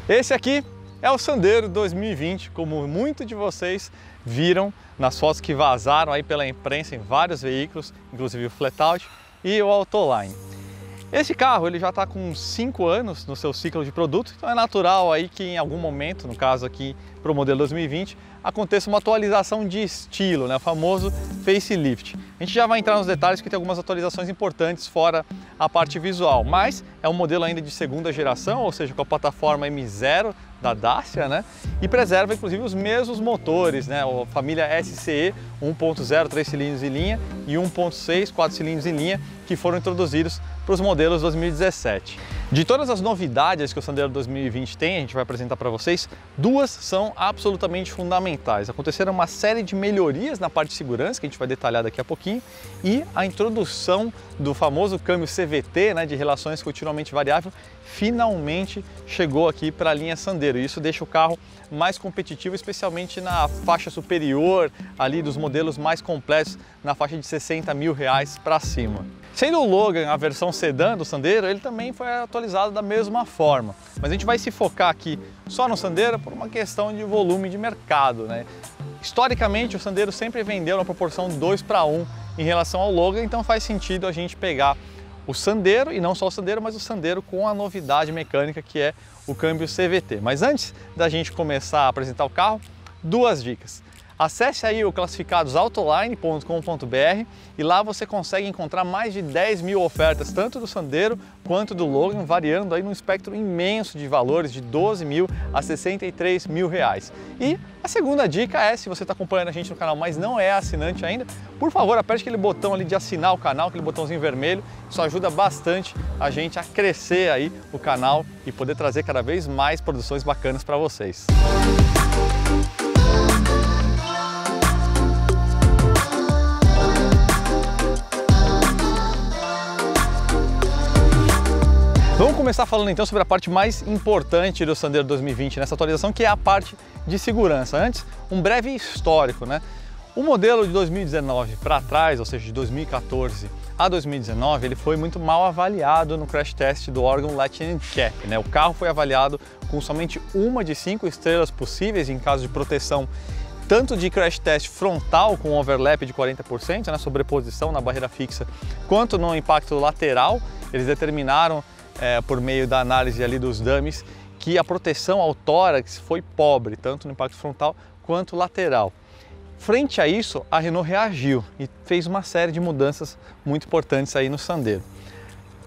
Esse aqui é o Sandero 2020, como muitos de vocês viram nas fotos que vazaram aí pela imprensa em vários veículos, inclusive o Flatout e o Autoline. Esse carro ele já está com 5 anos no seu ciclo de produto, então é natural aí que em algum momento, no caso aqui para o modelo 2020, aconteça uma atualização de estilo, né? O famoso facelift. A gente já vai entrar nos detalhes que tem algumas atualizações importantes fora a parte visual, mas é um modelo ainda de segunda geração, ou seja, com a plataforma M0 da Dacia, né? E preserva inclusive os mesmos motores, né? A família SCE 1.0 3 cilindros em linha e 1.6 4 cilindros em linha que foram introduzidos para os modelos 2017. De todas as novidades que o Sandero 2020 tem, a gente vai apresentar para vocês, duas são absolutamente fundamentais. Aconteceram uma série de melhorias na parte de segurança, que a gente vai detalhar daqui a pouquinho, e a introdução do famoso câmbio CVT, né, de relações continuamente variável, finalmente chegou aqui para a linha Sandero. E isso deixa o carro mais competitivo, especialmente na faixa superior, ali dos modelos mais completos, na faixa de R$60 mil para cima. Sendo o Logan a versão sedã do Sandero, ele também foi atualizado da mesma forma. Mas a gente vai se focar aqui só no Sandero por uma questão de volume de mercado, né? Historicamente, o Sandero sempre vendeu na proporção 2:1 em relação ao Logan, então faz sentido a gente pegar o Sandero, e não só o Sandero, mas o Sandero com a novidade mecânica que é o câmbio CVT. Mas antes da gente começar a apresentar o carro, duas dicas. Acesse aí o classificadosautoline.com.br e lá você consegue encontrar mais de 10 mil ofertas, tanto do Sandero quanto do Logan, variando aí num espectro imenso de valores de 12 mil a 63 mil reais. E a segunda dica é, se você está acompanhando a gente no canal, mas não é assinante ainda, por favor, aperte aquele botão ali de assinar o canal, aquele botãozinho vermelho, isso ajuda bastante a gente a crescer aí o canal e poder trazer cada vez mais produções bacanas para vocês. Vamos começar falando então sobre a parte mais importante do Sandero 2020 nessa atualização, que é a parte de segurança. Antes, um breve histórico, né? O modelo de 2019 para trás, ou seja, de 2014 a 2019, ele foi muito mal avaliado no crash test do órgão Lightning Check, né? O carro foi avaliado com somente uma de 5 estrelas possíveis em caso de proteção, tanto de crash test frontal com overlap de 40%, né, sobreposição na barreira fixa, quanto no impacto lateral. Eles determinaram por meio da análise ali dos dummies, que a proteção ao tórax foi pobre, tanto no impacto frontal quanto lateral. Frente a isso, a Renault reagiu e fez uma série de mudanças muito importantes aí no Sandero.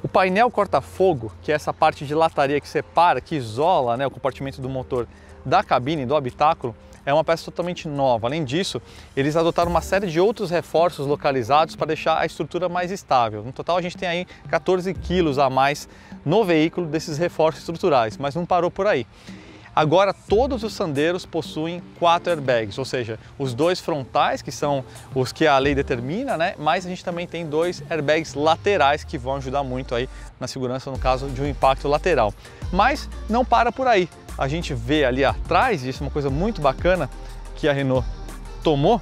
O painel corta-fogo, que é essa parte de lataria que separa, que isola, né, o compartimento do motor da cabine, do habitáculo, é uma peça totalmente nova. Além disso, eles adotaram uma série de outros reforços localizados para deixar a estrutura mais estável. No total, a gente tem aí 14 quilos a mais no veículo desses reforços estruturais, mas não parou por aí. Agora, todos os Sanderos possuem 4 airbags, ou seja, os 2 frontais, que são os que a lei determina, né? Mas a gente também tem 2 airbags laterais que vão ajudar muito aí na segurança no caso de um impacto lateral. Mas não para por aí. A gente vê ali atrás, isso é uma coisa muito bacana que a Renault tomou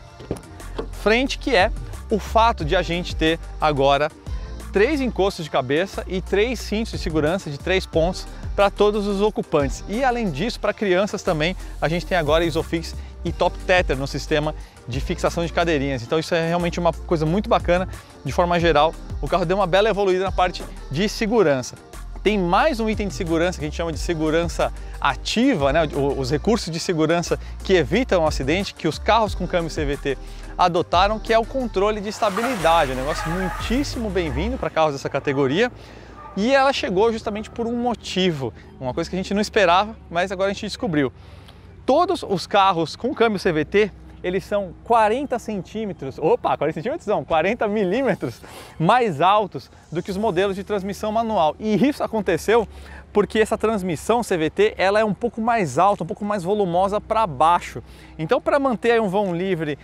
frente, que é o fato de a gente ter agora 3 encostos de cabeça e 3 cintos de segurança de 3 pontos para todos os ocupantes. E além disso, para crianças também, a gente tem agora Isofix e Top Tether no sistema de fixação de cadeirinhas. Então isso é realmente uma coisa muito bacana. De forma geral, o carro deu uma bela evoluída na parte de segurança. Tem mais um item de segurança que a gente chama de segurança ativa, né? Os recursos de segurança que evitam um acidente, que os carros com câmbio CVT adotaram, que é o controle de estabilidade, um negócio muitíssimo bem-vindo para carros dessa categoria. E ela chegou justamente por um motivo, uma coisa que a gente não esperava, mas agora a gente descobriu. Todos os carros com câmbio CVT, eles são 40 centímetros, 40 milímetros mais altos do que os modelos de transmissão manual. E isso aconteceu porque essa transmissão CVT ela é um pouco mais alta, um pouco mais volumosa para baixo. Então, para manter um vão livre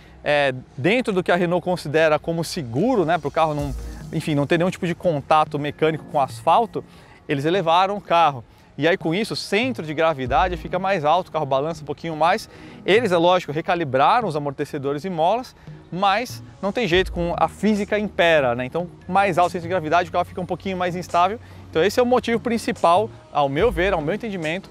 dentro do que a Renault considera como seguro, né, para o carro não ter nenhum tipo de contato mecânico com o asfalto, eles elevaram o carro. E aí com isso o centro de gravidade fica mais alto, o carro balança um pouquinho mais. Eles, é lógico, recalibraram os amortecedores e molas, mas não tem jeito, com a física impera, né? Então mais alto o centro de gravidade, o carro fica um pouquinho mais instável. Então esse é o motivo principal, ao meu ver, ao meu entendimento,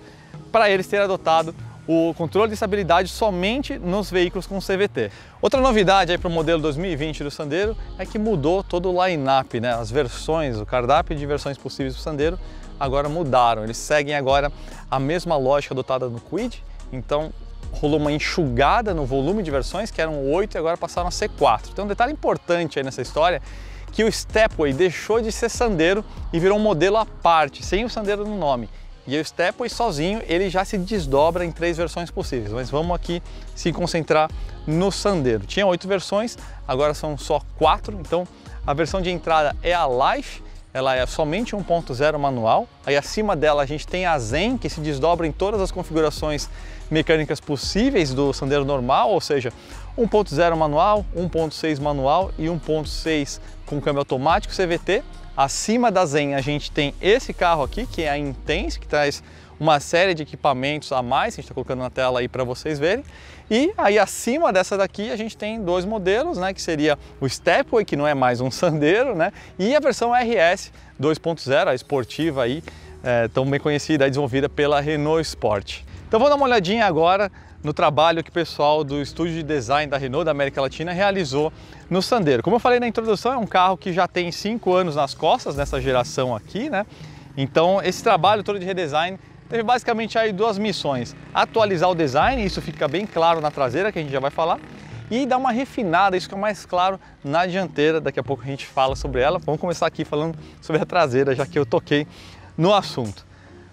para eles terem adotado o controle de estabilidade somente nos veículos com CVT. Outra novidade aí para o modelo 2020 do Sandero é que mudou todo o line-up, né? As versões, o cardápio de versões possíveis do Sandero agora mudaram. Eles seguem agora a mesma lógica adotada no Kwid, então rolou uma enxugada no volume de versões, que eram 8 e agora passaram a ser 4. Então um detalhe importante aí nessa história, que o Stepway deixou de ser Sandero e virou um modelo à parte, sem o Sandero no nome. E o Stepway sozinho, ele já se desdobra em 3 versões possíveis, mas vamos aqui se concentrar no Sandero. Tinha 8 versões, agora são só 4, então a versão de entrada é a Life, ela é somente 1.0 manual, aí acima dela a gente tem a Zen, que se desdobra em todas as configurações mecânicas possíveis do Sandero normal, ou seja, 1.0 manual, 1.6 manual e 1.6 com câmbio automático CVT. Acima da Zen a gente tem esse carro aqui, que é a Intense, que traz uma série de equipamentos a mais, que a gente está colocando na tela aí para vocês verem. E aí acima dessa daqui a gente tem 2 modelos, né, que seria o Stepway, que não é mais um Sandero, né, e a versão RS 2.0, a esportiva aí, tão bem conhecida, desenvolvida pela Renault Sport. Então vamos dar uma olhadinha agora no trabalho que o pessoal do estúdio de design da Renault da América Latina realizou no Sandero. Como eu falei na introdução, é um carro que já tem 5 anos nas costas nessa geração aqui, né? Então esse trabalho todo de redesign teve basicamente aí 2 missões: atualizar o design, isso fica bem claro na traseira, que a gente já vai falar, e dar uma refinada, isso fica mais claro na dianteira, daqui a pouco a gente fala sobre ela. Vamos começar aqui falando sobre a traseira, já que eu toquei no assunto.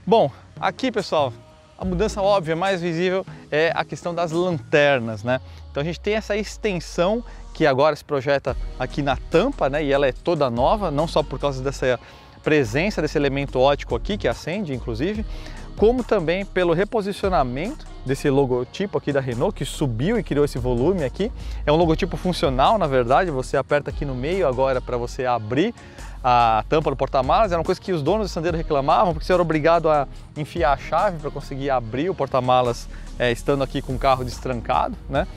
Bom, aqui pessoal, a mudança óbvia, mais visível, é a questão das lanternas, né? Então a gente tem essa extensão que agora se projeta aqui na tampa, né? E ela é toda nova, não só por causa dessa presença desse elemento óptico aqui, que acende inclusive, como também pelo reposicionamento desse logotipo aqui da Renault, que subiu e criou esse volume aqui. É um logotipo funcional, na verdade, você aperta aqui no meio agora para você abrir a tampa do porta-malas. Era uma coisa que os donos do Sandero reclamavam, porque você era obrigado a enfiar a chave para conseguir abrir o porta-malas estando aqui com o carro destrancado, né?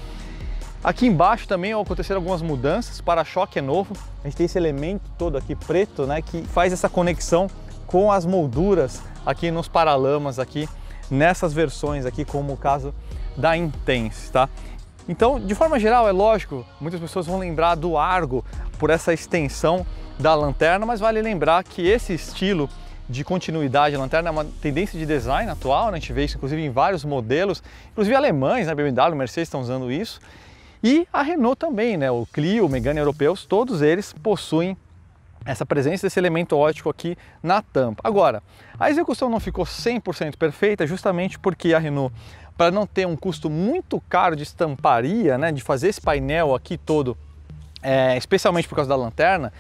Aqui embaixo também aconteceram algumas mudanças, o para-choque é novo, a gente tem esse elemento todo aqui preto, né, que faz essa conexão com as molduras aqui nos paralamas aqui, nessas versões aqui, como o caso da Intense, tá? Então, de forma geral, é lógico, muitas pessoas vão lembrar do Argo por essa extensão da lanterna, mas vale lembrar que esse estilo de continuidade da lanterna é uma tendência de design atual, né? A gente vê isso inclusive em vários modelos, inclusive alemães, né? BMW, Mercedes estão usando isso, e a Renault também, né? O Clio, o Megane europeus, todos eles possuem essa presença desse elemento óptico aqui na tampa. Agora, a execução não ficou 100% perfeita justamente porque a Renault, para não ter um custo muito caro de estamparia, né, de fazer esse painel aqui todo, especialmente por causa da lanterna,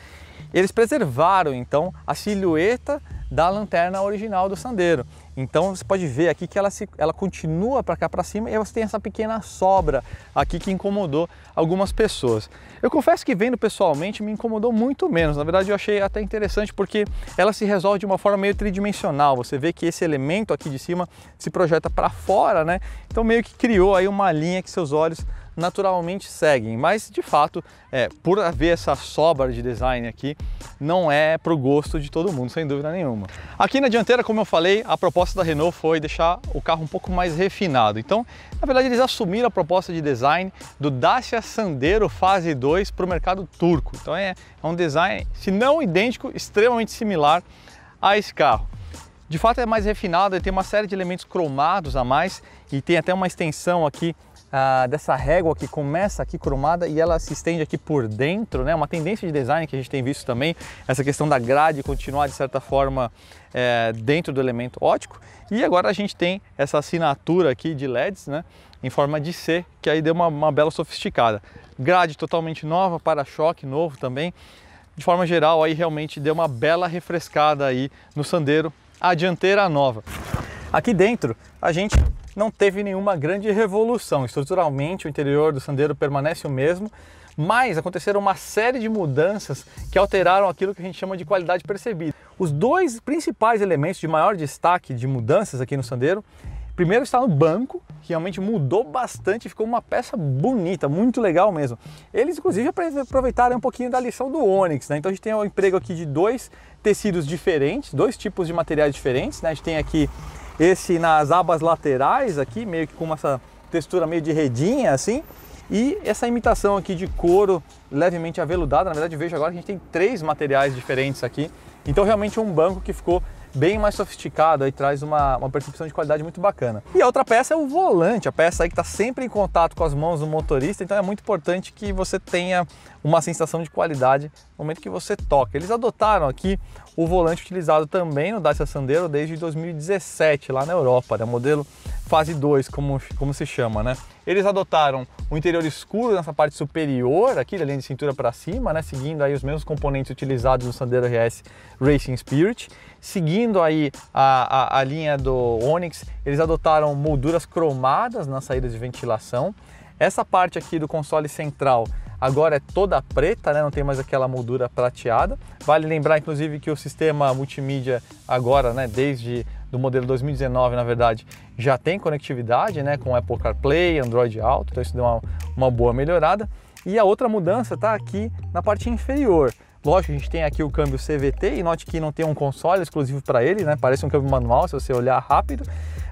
eles preservaram então a silhueta da lanterna original do Sandero. Então você pode ver aqui que ela continua para cá para cima, e aí você tem essa pequena sobra aqui que incomodou algumas pessoas. Eu confesso que vendo pessoalmente me incomodou muito menos. Na verdade eu achei até interessante porque ela se resolve de uma forma meio tridimensional. Você vê que esse elemento aqui de cima se projeta para fora, né? Então meio que criou aí uma linha que seus olhos naturalmente seguem, mas de fato, por haver essa sobra de design aqui, não é para o gosto de todo mundo, sem dúvida nenhuma. Aqui na dianteira, como eu falei, a proposta da Renault foi deixar o carro um pouco mais refinado. Então, na verdade, eles assumiram a proposta de design do Dacia Sandero Fase 2 para o mercado turco. Então é um design, se não idêntico, extremamente similar a esse carro. De fato é mais refinado, ele tem uma série de elementos cromados a mais e tem até uma extensão aqui dessa régua que começa aqui cromada e ela se estende aqui por dentro, né? Uma tendência de design que a gente tem visto também, essa questão da grade continuar de certa forma dentro do elemento óptico. E agora a gente tem essa assinatura aqui de LEDs, né? Em forma de C, que aí deu uma bela sofisticada. Grade totalmente nova, para-choque novo também. De forma geral, aí realmente deu uma bela refrescada aí no Sandero, a dianteira nova. Aqui dentro a gente não teve nenhuma grande revolução. Estruturalmente o interior do Sandero permanece o mesmo, mas aconteceram uma série de mudanças que alteraram aquilo que a gente chama de qualidade percebida. Os 2 principais elementos de maior destaque de mudanças aqui no Sandero, primeiro está no banco, que realmente mudou bastante, ficou uma peça bonita, muito legal mesmo. Eles inclusive aproveitaram um pouquinho da lição do Onix, né? Então a gente tem o emprego aqui de 2 tecidos diferentes, 2 tipos de materiais diferentes, né? A gente tem aqui esse nas abas laterais aqui, meio que com essa textura meio de redinha assim, e essa imitação aqui de couro levemente aveludada. Na verdade, vejo agora que a gente tem 3 materiais diferentes aqui, então realmente é um banco que ficou bem mais sofisticado, aí traz uma percepção de qualidade muito bacana. E a outra peça é o volante, a peça aí que está sempre em contato com as mãos do motorista, então é muito importante que você tenha uma sensação de qualidade no momento que você toca. Eles adotaram aqui o volante utilizado também no Dacia Sandero desde 2017, lá na Europa, né? Modelo fase 2, como se chama, né? Eles adotaram o interior escuro nessa parte superior, aqui da linha de cintura para cima, né? Seguindo aí os mesmos componentes utilizados no Sandero RS Racing Spirit. Seguindo aí a linha do Onix, eles adotaram molduras cromadas nas saídas de ventilação. Essa parte aqui do console central agora é toda preta, né? Não tem mais aquela moldura prateada. Vale lembrar, inclusive, que o sistema multimídia agora, né, desde do modelo 2019, na verdade, já tem conectividade, né, com Apple CarPlay, Android Auto, então isso deu uma boa melhorada. E a outra mudança está aqui na parte inferior. Lógico, a gente tem aqui o câmbio CVT e note que não tem um console exclusivo para ele, né? Parece um câmbio manual se você olhar rápido,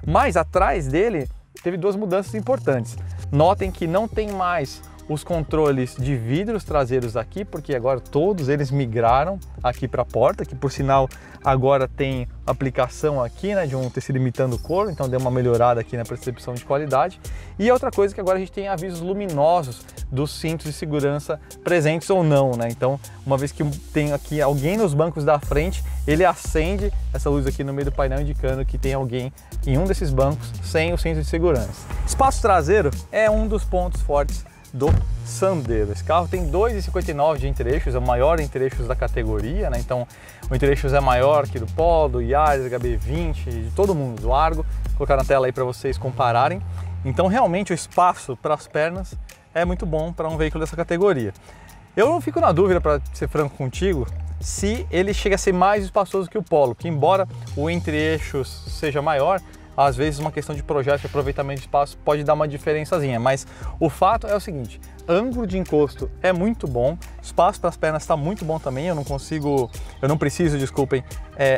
mas atrás dele teve 2 mudanças importantes. Notem que não tem mais os controles de vidros traseiros aqui, porque agora todos eles migraram aqui para a porta, que por sinal agora tem aplicação aqui, né, de um tecido imitando couro, então deu uma melhorada aqui na percepção de qualidade. E outra coisa que agora a gente tem avisos luminosos dos cintos de segurança presentes ou não, né? Então, uma vez que tem aqui alguém nos bancos da frente, ele acende essa luz aqui no meio do painel indicando que tem alguém em um desses bancos sem o cinto de segurança. Espaço traseiro é um dos pontos fortes do Sandero. Esse carro tem 2,59 de entre-eixos, é o maior entre-eixos da categoria, né? Então o entre-eixos é maior que do Polo, do Yaris, HB20, de todo mundo, do Argo. Vou colocar na tela aí para vocês compararem. Então realmente o espaço para as pernas é muito bom para um veículo dessa categoria. Eu não fico na dúvida, para ser franco contigo, se ele chega a ser mais espaçoso que o Polo, que embora o entre-eixos seja maior, às vezes uma questão de projeto e aproveitamento de espaço pode dar uma diferençazinha, mas o fato é o seguinte: ângulo de encosto é muito bom, espaço para as pernas está muito bom também, eu não preciso, desculpem,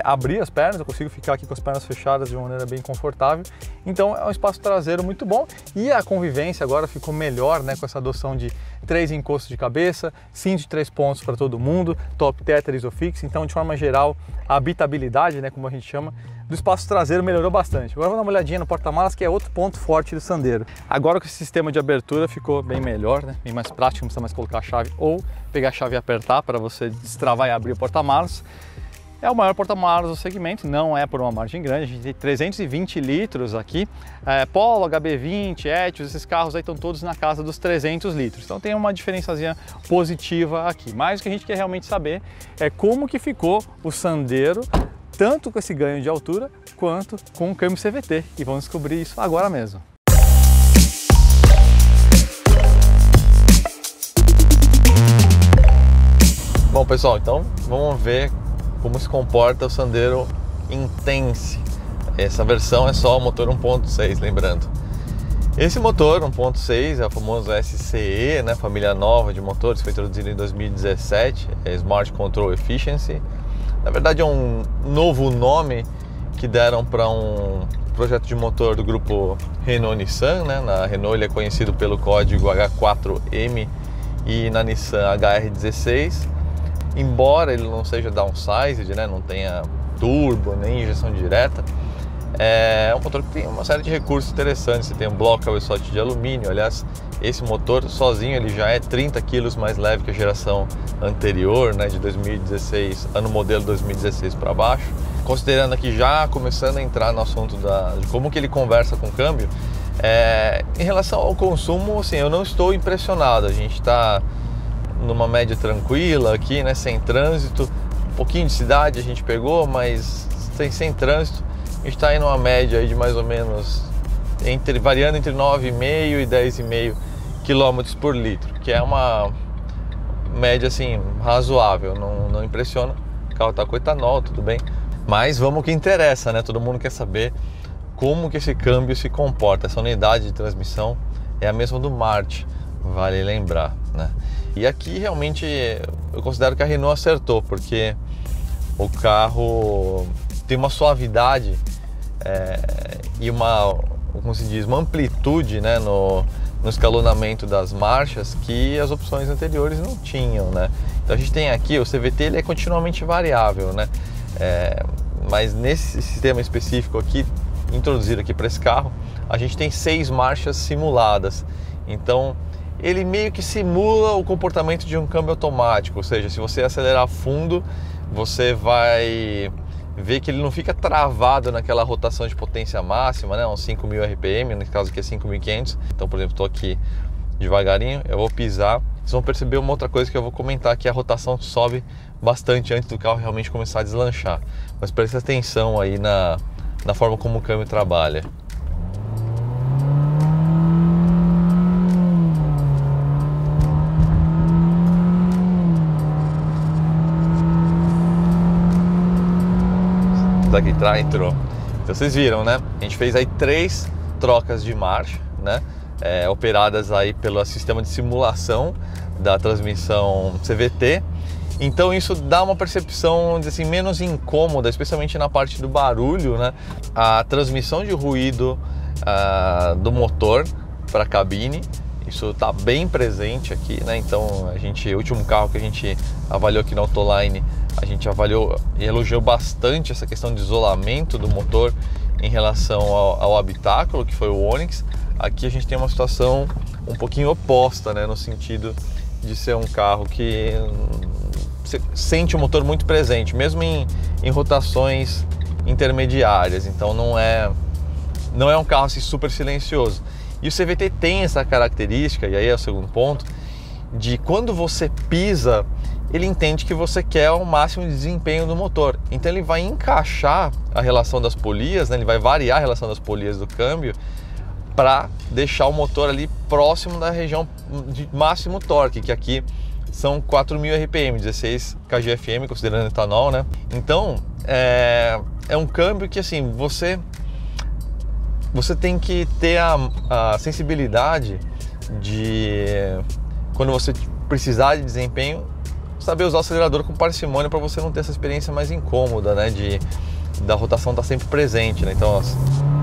abrir as pernas, eu consigo ficar aqui com as pernas fechadas de uma maneira bem confortável, então é um espaço traseiro muito bom e a convivência agora ficou melhor, né, com essa adoção de 3 encostos de cabeça, cinto de 3 pontos para todo mundo, top tether isofix, então de forma geral a habitabilidade, né, como a gente chama, do espaço traseiro melhorou bastante. Agora vou dar uma olhadinha no porta-malas, que é outro ponto forte do Sandero. Agora que esse sistema de abertura ficou bem melhor, né? Bem mais prático, não precisa mais colocar a chave ou pegar a chave e apertar para você destravar e abrir o porta-malas. É o maior porta-malas do segmento, não é por uma margem grande, a gente tem 320 litros aqui. Polo, HB20, Etios, esses carros aí estão todos na casa dos 300 litros. Então tem uma diferençazinha positiva aqui. Mas o que a gente quer realmente saber é como que ficou o Sandero, tanto com esse ganho de altura, quanto com o câmbio CVT. E vamos descobrir isso agora mesmo. Bom, pessoal, então vamos ver como se comporta o Sandero Intense. Essa versão é só o motor 1.6, lembrando. Esse motor 1.6 é o famoso SCE, né, família nova de motores, foi introduzido em 2017, é Smart Control Efficiency. Na verdade é um novo nome que deram para um projeto de motor do grupo Renault-Nissan, né? Na Renault ele é conhecido pelo código H4M e na Nissan HR16. Embora ele não seja downsized, né? Não tenha turbo nem injeção direta, é um motor que tem uma série de recursos interessantes. Você tem um bloco cabeçote de alumínio, aliás, esse motor sozinho ele já é 30 kg mais leve que a geração anterior, né, de 2016, ano modelo 2016 para baixo. Considerando aqui, já começando a entrar no assunto de como que ele conversa com o câmbio, em relação ao consumo, assim, eu não estou impressionado. A gente está numa média tranquila aqui, né, sem trânsito, um pouquinho de cidade a gente pegou, mas sem trânsito. A gente está aí numa média aí de mais ou menos variando entre 9,5 e 10,5 km por litro, que é uma média assim razoável, não impressiona. O carro está com etanol, tudo bem, mas vamos ao que interessa, né? Todo mundo quer saber como que esse câmbio se comporta. Essa unidade de transmissão é a mesma do Marte, vale lembrar, né? E aqui realmente eu considero que a Renault acertou, porque o carro tem uma suavidade e como se diz, uma amplitude, né, no escalonamento das marchas que as opções anteriores não tinham, né? Então a gente tem aqui, o CVT ele é continuamente variável, né? Mas nesse sistema específico aqui, introduzido aqui para esse carro, a gente tem 6 marchas simuladas. Então ele meio que simula o comportamento de um câmbio automático, ou seja, se você acelerar fundo, você vai ver que ele não fica travado naquela rotação de potência máxima, né, uns 5.000 RPM, no caso aqui é 5.500. Então, por exemplo, estou aqui devagarinho, eu vou pisar, vocês vão perceber uma outra coisa que eu vou comentar, que a rotação sobe bastante antes do carro realmente começar a deslanchar. Mas preste atenção aí na forma como o câmbio trabalha. Aqui entrou. Então vocês viram, né? A gente fez aí 3 trocas de marcha, né? Operadas aí pelo sistema de simulação da transmissão CVT. Então isso dá uma percepção, assim, menos incômoda, especialmente na parte do barulho, né? A transmissão de ruído do motor para a cabine, isso está bem presente aqui, né? Então o último carro que a gente avaliou aqui na Autoline, a gente avaliou e elogiou bastante essa questão de isolamento do motor em relação ao habitáculo, que foi o Onix. Aqui a gente tem uma situação um pouquinho oposta, né? No sentido de ser um carro que você sente o motor muito presente, mesmo em rotações intermediárias. Então não é um carro assim, super silencioso. E o CVT tem essa característica, e aí é o segundo ponto, de quando você pisa, ele entende que você quer o máximo de desempenho do motor. Então ele vai encaixar a relação das polias, né? Ele vai variar a relação das polias do câmbio para deixar o motor ali próximo da região de máximo torque, que aqui são 4.000 RPM, 16 kgfm, considerando etanol, né? Então é um câmbio que assim, você tem que ter a sensibilidade de, quando você precisar de desempenho, saber usar o acelerador com parcimônia para você não ter essa experiência mais incômoda, né? Da rotação estar sempre presente, né? Então, ó,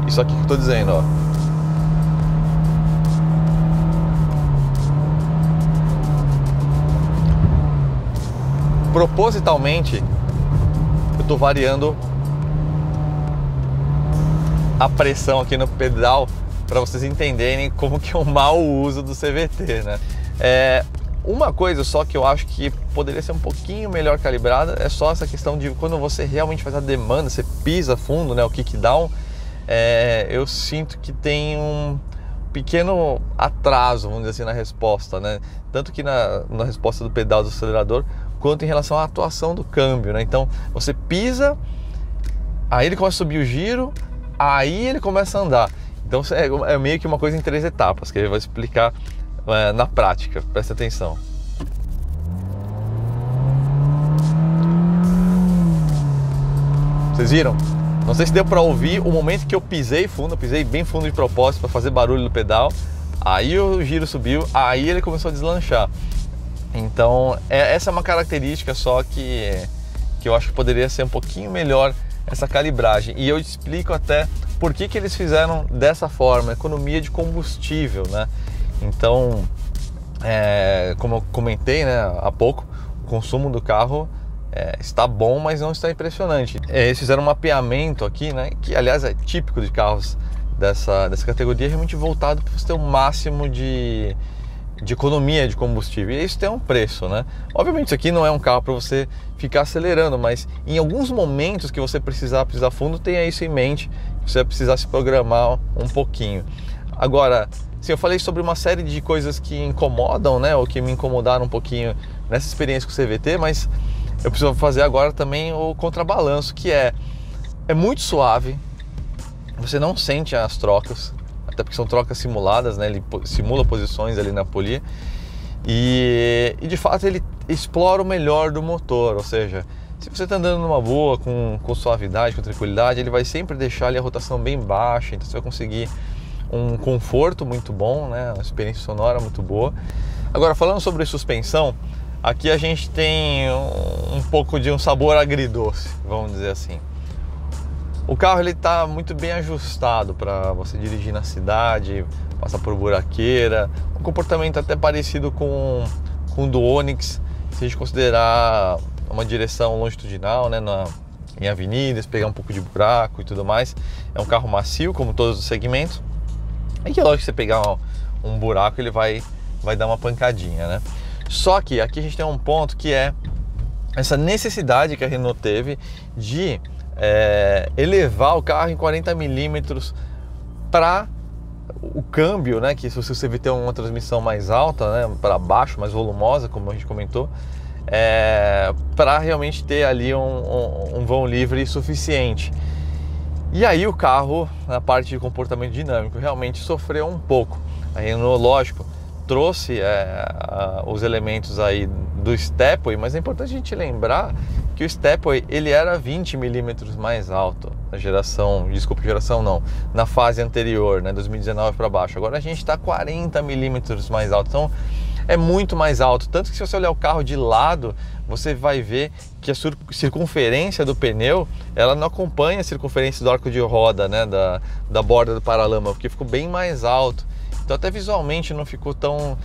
isso aqui que eu estou dizendo, ó. Propositalmente, eu estou variando a pressão aqui no pedal para vocês entenderem como que é o mau uso do CVT, né? Uma coisa só que eu acho que poderia ser um pouquinho melhor calibrada é só essa questão de quando você realmente faz a demanda, você pisa fundo, né, o kickdown, eu sinto que tem um pequeno atraso, vamos dizer assim, na resposta, né? Tanto que na resposta do pedal do acelerador, quanto em relação à atuação do câmbio, né? Então você pisa, aí ele começa a subir o giro, aí ele começa a andar. Então é meio que uma coisa em 3 etapas, que ele vai explicar na prática, presta atenção. Vocês viram? Não sei se deu para ouvir o momento que eu pisei fundo, eu pisei bem fundo de propósito para fazer barulho no pedal, aí o giro subiu, aí ele começou a deslanchar. Então essa é uma característica só que eu acho que poderia ser um pouquinho melhor essa calibragem, e eu te explico até por que eles fizeram dessa forma, economia de combustível, né? Então, como eu comentei, né, há pouco, o consumo do carro está bom, mas não está impressionante. Eles fizeram um mapeamento aqui, né, que aliás é típico de carros dessa categoria, realmente voltado para você ter o máximo de economia de combustível, e isso tem um preço, né? Obviamente isso aqui não é um carro para você ficar acelerando, mas em alguns momentos que você pisar fundo, tenha isso em mente, você vai precisar se programar um pouquinho. Agora, sim, eu falei sobre uma série de coisas que incomodam, né, ou que me incomodaram um pouquinho nessa experiência com o CVT, mas eu preciso fazer agora também o contrabalanço, que é muito suave, você não sente as trocas, até porque são trocas simuladas, né? Ele simula posições ali na polia e de fato ele explora o melhor do motor, ou seja, se você está andando numa boa, com suavidade, com tranquilidade, ele vai sempre deixar ali a rotação bem baixa, então você vai conseguir um conforto muito bom, né? Uma experiência sonora muito boa. Agora, falando sobre suspensão, aqui a gente tem um pouco de um sabor agridoce, vamos dizer assim. O carro ele está muito bem ajustado para você dirigir na cidade, passar por buraqueira, um comportamento até parecido com o do Onix, se a gente considerar uma direção longitudinal, né, em avenidas, pegar um pouco de buraco e tudo mais. É um carro macio, como todos os segmentos, e que é lógico que você pegar um buraco ele vai dar uma pancadinha, né? Só que aqui a gente tem um ponto que é essa necessidade que a Renault teve de elevar o carro em 40 milímetros para o câmbio, né? Que se você ter uma transmissão mais alta, né, para baixo, mais volumosa, como a gente comentou, para realmente ter ali um vão livre suficiente. E aí o carro, na parte de comportamento dinâmico, realmente sofreu um pouco. A Renault, lógico, trouxe os elementos aí do Stepway, mas é importante a gente lembrar que o Stepway ele era 20 milímetros mais alto na fase anterior, né, 2019 para baixo. Agora a gente está 40 milímetros mais alto, então é muito mais alto, tanto que se você olhar o carro de lado, você vai ver que a circunferência do pneu, ela não acompanha a circunferência do arco de roda, né, da borda do paralama, porque ficou bem mais alto. Então até visualmente não ficou tão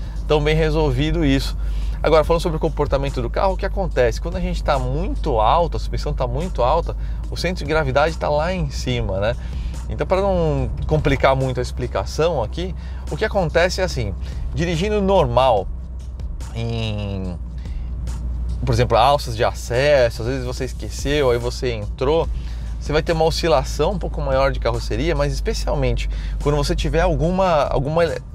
bem resolvido isso. Agora, falando sobre o comportamento do carro, o que acontece? Quando a gente está muito alto, a suspensão está muito alta, o centro de gravidade está lá em cima, né? Então, para não complicar muito a explicação aqui, o que acontece é assim, dirigindo normal, por exemplo, alças de acesso, às vezes você esqueceu, aí você entrou, você vai ter uma oscilação um pouco maior de carroceria, mas especialmente quando você tiver alguma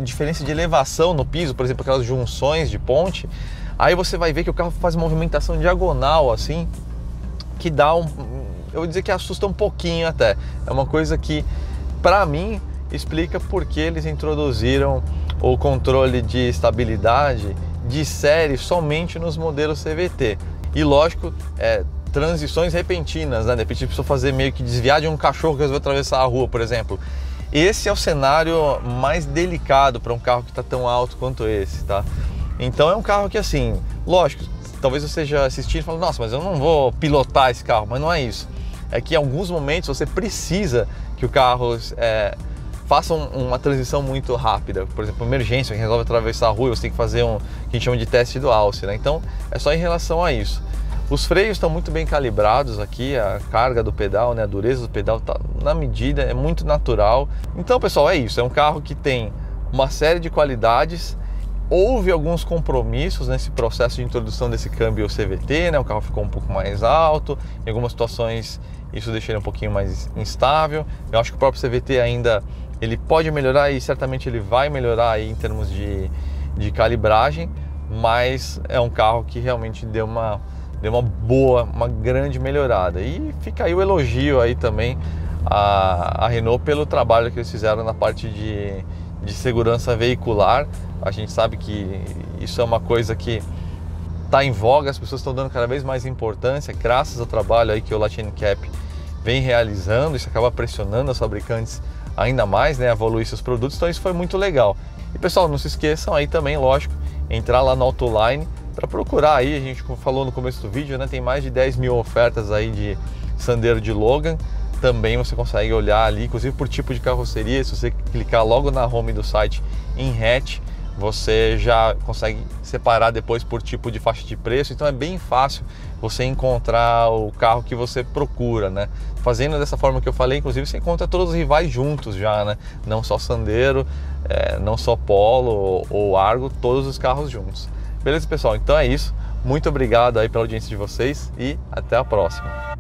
diferença de elevação no piso, por exemplo, aquelas junções de ponte, aí você vai ver que o carro faz uma movimentação diagonal assim, que dá eu vou dizer que assusta um pouquinho até. É uma coisa que, para mim, explica porque eles introduziram o controle de estabilidade de série somente nos modelos CVT. E lógico, transições repentinas, né? De repente precisa fazer meio que desviar de um cachorro que resolveu atravessar a rua, por exemplo. Esse é o cenário mais delicado para um carro que está tão alto quanto esse, tá? Então é um carro que, assim, lógico, talvez você esteja assistindo e fale, nossa, mas eu não vou pilotar esse carro, mas não é isso. É que em alguns momentos você precisa que o carro faça uma transição muito rápida. Por exemplo, emergência, que resolve atravessar a rua, você tem que fazer que a gente chama de teste do alce, né? Então é só em relação a isso. Os freios estão muito bem calibrados aqui, a carga do pedal, né, a dureza do pedal está na medida, é muito natural. Então, pessoal, é isso. É um carro que tem uma série de qualidades. Houve alguns compromissos nesse processo de introdução desse câmbio CVT, né? O carro ficou um pouco mais alto, em algumas situações isso deixa ele um pouquinho mais instável. Eu acho que o próprio CVT ainda ele pode melhorar e certamente ele vai melhorar aí em termos de calibragem, mas é um carro que realmente deu uma grande melhorada. E fica aí o elogio aí também a Renault pelo trabalho que eles fizeram na parte de segurança veicular. A gente sabe que isso é uma coisa que está em voga, as pessoas estão dando cada vez mais importância, graças ao trabalho aí que o LatiNCap vem realizando. Isso acaba pressionando os fabricantes ainda mais, né, a evoluir seus produtos, então isso foi muito legal. E pessoal, não se esqueçam aí também, lógico, entrar lá no Autoline para procurar aí, a gente falou no começo do vídeo, né, tem mais de 10 mil ofertas aí de Sandero de Logan. Também você consegue olhar ali, inclusive por tipo de carroceria. Se você clicar logo na home do site em hatch, você já consegue separar depois por tipo de faixa de preço. Então é bem fácil você encontrar o carro que você procura, né? Fazendo dessa forma que eu falei, inclusive você encontra todos os rivais juntos já, né? Não só Sandero, não só Polo ou Argo, todos os carros juntos. Beleza, pessoal? Então é isso. Muito obrigado aí pela audiência de vocês e até a próxima.